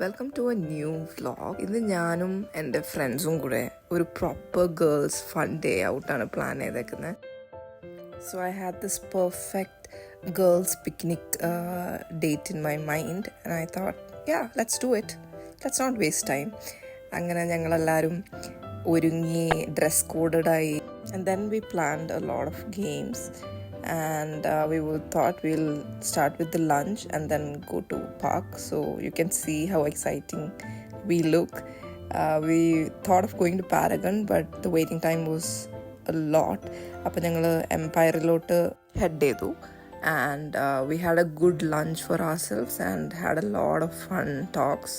Welcome to a new vlog. ഇന്ന് ഞാനും എൻ്റെ ഫ്രണ്ട്സും കൂടെ ഒരു പ്രോപ്പർ ഗേൾസ് ഫൺ ഡേ ഔട്ടാണ് പ്ലാൻ ചെയ്തേക്കുന്നത്. So I had this perfect girls picnic date in my mind and I thought let's do it, let's not waste time. അങ്ങനെ ഞങ്ങളെല്ലാവരും ഒരുങ്ങി ഡ്രസ് കോഡഡായി and then we planned a lot of games. And we thought we'll start with the lunch and then go to park, so you can see how exciting we look. We thought of going to Paragon, but the waiting time was a lot. Appo njangal Empire lote head chedu and we had a good lunch for ourselves and had a lot of fun talks.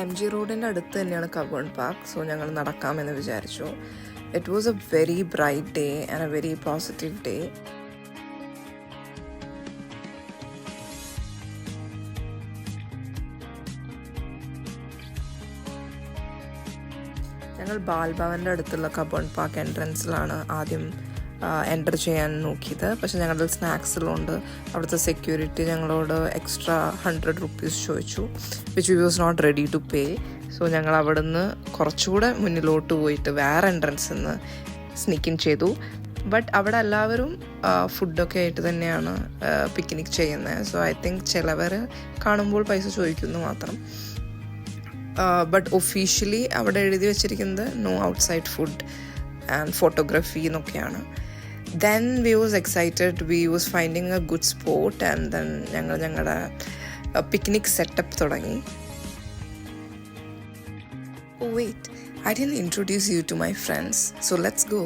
MG റോഡിൻ്റെ അടുത്ത് തന്നെയാണ് come on park. So ഞങ്ങൾ നടക്കാമെന്ന് വിചാരിച്ചു. It was A very bright day and A very positive day. ഞങ്ങൾ ബാൽഭവൻ്റെ അടുത്തുള്ള come on park എൻട്രൻസിലാണ് ആദ്യം enter ചെയ്യാൻ നോക്കിയത്. പക്ഷെ ഞങ്ങളുടെ സ്നാക്സിലുണ്ട്. അവിടുത്തെ സെക്യൂരിറ്റി ഞങ്ങളോട് എക്സ്ട്രാ 100 rupees ചോദിച്ചു, which we was not ready to pay. So ഞങ്ങൾ അവിടെ നിന്ന് കുറച്ചുകൂടെ മുന്നിലോട്ട് പോയിട്ട് വേറെ എൻട്രൻസിൽ നിന്ന് സ്നീക്കിൻ ചെയ്തു. ബട്ട് അവിടെ എല്ലാവരും ഫുഡൊക്കെ ആയിട്ട് തന്നെയാണ് പിക്നിക് ചെയ്യുന്നത്. സോ ഐ തിങ്ക് ചിലവർ കാണുമ്പോൾ പൈസ ചോദിക്കുന്നു മാത്രം. ബട്ട് ഒഫീഷ്യലി അവിടെ എഴുതി വെച്ചിരിക്കുന്നത് no outside food and photography എന്നൊക്കെയാണ്. Then we was excited, we was finding a good spot and then ഞങ്ങളുടെ picnic setup തുടങ്ങി. Oh wait, I didn't introduce you to my friends, so let's go.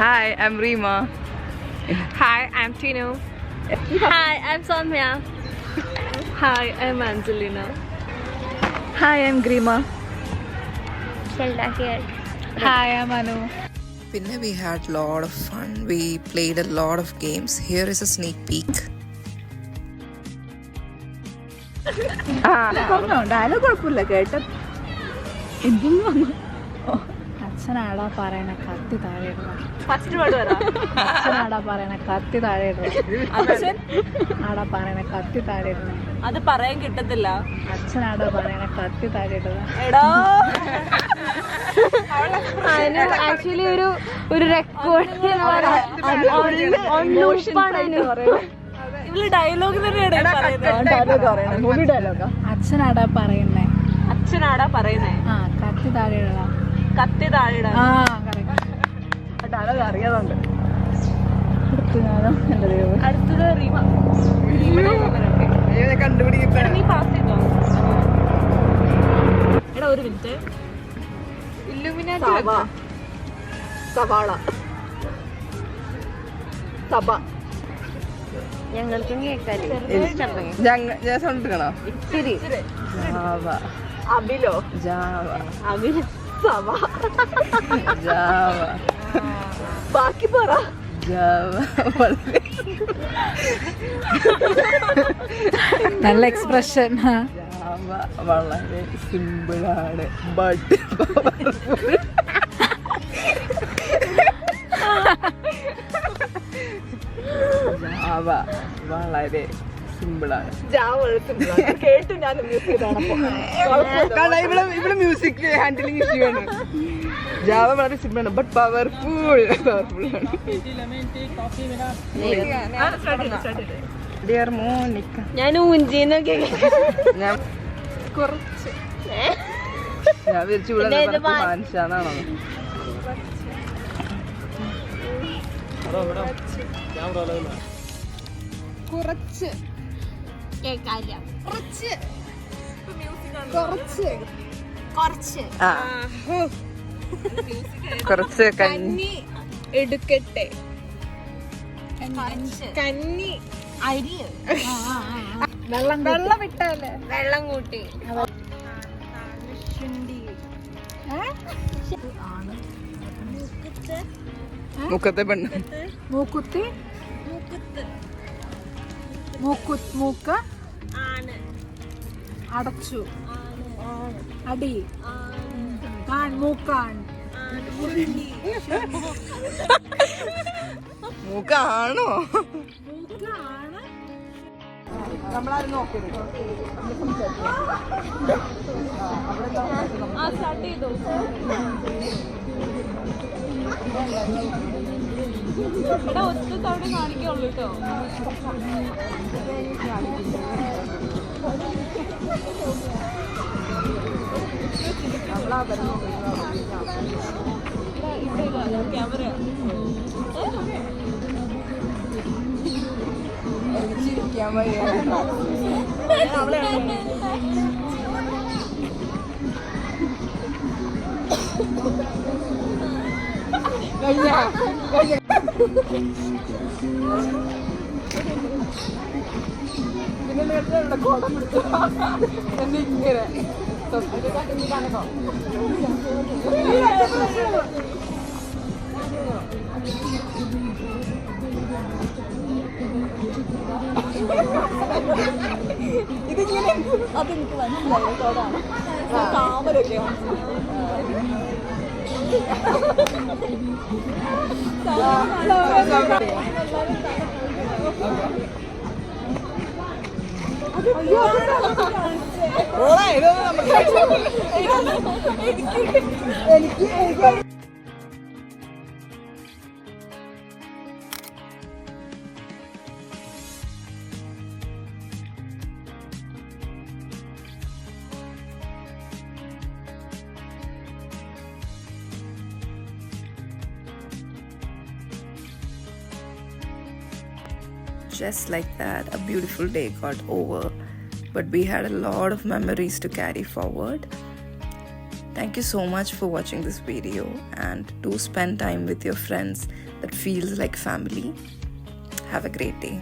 Hi, I'm Rima. Hi, I'm Tinu. Hi, I'm Soumya. Hi, I'm Angelina. Hi, I'm Grima. Shelda here. Hi, I'm Anu. പിന്നെ we had a lot of fun. We played a lot of games. Here is a sneak peek. പറഞ്ഞോ, dialogue കുഴപ്പമില്ല കേട്ടോ. അച്ഛനാടാ പറയണ കത്തി താഴെ ഇടണം. First word പറ. അച്ഛനാടാ പറയണ കത്തി താഴെ ഇടണം. അച്ഛൻ ആടാ പറയണ കത്തി താഴെ ഇടണം. അത് പറയാൻ കിട്ടത്തില്ല. അച്ഛനാടാ പറയണ കത്തി താഴെ ഇടണം. എടാ ആക്ച്വലി ഒരു റെക്കോർഡ് ഇവള് ഡയലോഗ് തന്നെയാണ്. മൂവി ഡയലോഗാ. അച്ഛനാടാ പറയുന്നേ. അച്ഛനാടാ പറയുന്നേ. ആ കത്തി താഴെ ഇടണം. കത്തി താഴെ. ആ ഡയലോഗ് അറിയാതുണ്ട്. എന്റെ ദൈവം. അടുത്തത് റീമ. നീ പാസ് ചെയ്തോ? എടാ ഒരു മിനിറ്റ്. സവാള സഭ. ഞങ്ങൾക്കും കേൾക്കാല്ലേ? ഞാൻ സൗണ്ട് എടുക്കണോ? ഇത്തിരി. ജാവ. അബിലോ? ജാവ. അബില്. സഭ. ജാവ. ബാക്കി പറ. ജാവ. നല്ല എക്സ്പ്രഷൻ. ജാവ വളരെ സിമ്പിളാണ് ബട്ട് പവർഫുൾ. ജാവ വളരെ സിമ്പിളാണ്. കേട്ടു ഞാൻ ഇവിടെ മ്യൂസിക് ഹാൻഡിലിംഗ് ഇഷ്യൂ ആണ്. ജാവ വളരെ സിമ്പിളാണ് ബട്ട് പവർഫുൾ ആണ്. ഡിയർ മോനിക്ക, ഞാൻ ഊഞ്ചിന്നൊക്കെ ഞാൻ കുറച്ച് ഞാൻ വിരിച്ചു മാൻഷാന്നാണോ? കുറച്ച് കുറച്ച് കഞ്ഞി എടുക്കട്ടെ. കന്നി അരി വെള്ളം ഇട്ടല്ലേ. വെള്ളം കൂട്ടി മുക്കത്തെ പെണ്ണ് മൂക്കുത്തി മൂക്ക് ആണ് അടച്ചു ആണ് അടി ആണ് മൂക്കാൺ മൂക്കാണോ? മൂക്കാണ് നമ്മളാരും നോക്കരുത്. ആ സ്റ്റാർട്ട് ചെയ്തു എടാ ഒറ്റ തവണ കാണിക്കുള്ളൂ കേട്ടോ ക്യാമറ ചിരിക്കാൻ വയ്യ. പിന്നെ നേരത്തെ കോടം പിടിച്ചു എന്നിങ്ങനെ ഇതിങ്ങനെ അതെനിക്ക് മനസ്സിലായി കോടാണ് താമരൊക്കെ എനിക്ക് just like that, a beautiful day got over, but we had a lot of memories to carry forward. Thank you so much for watching this video, and do spend time with your friends that feels like family. Have a great day.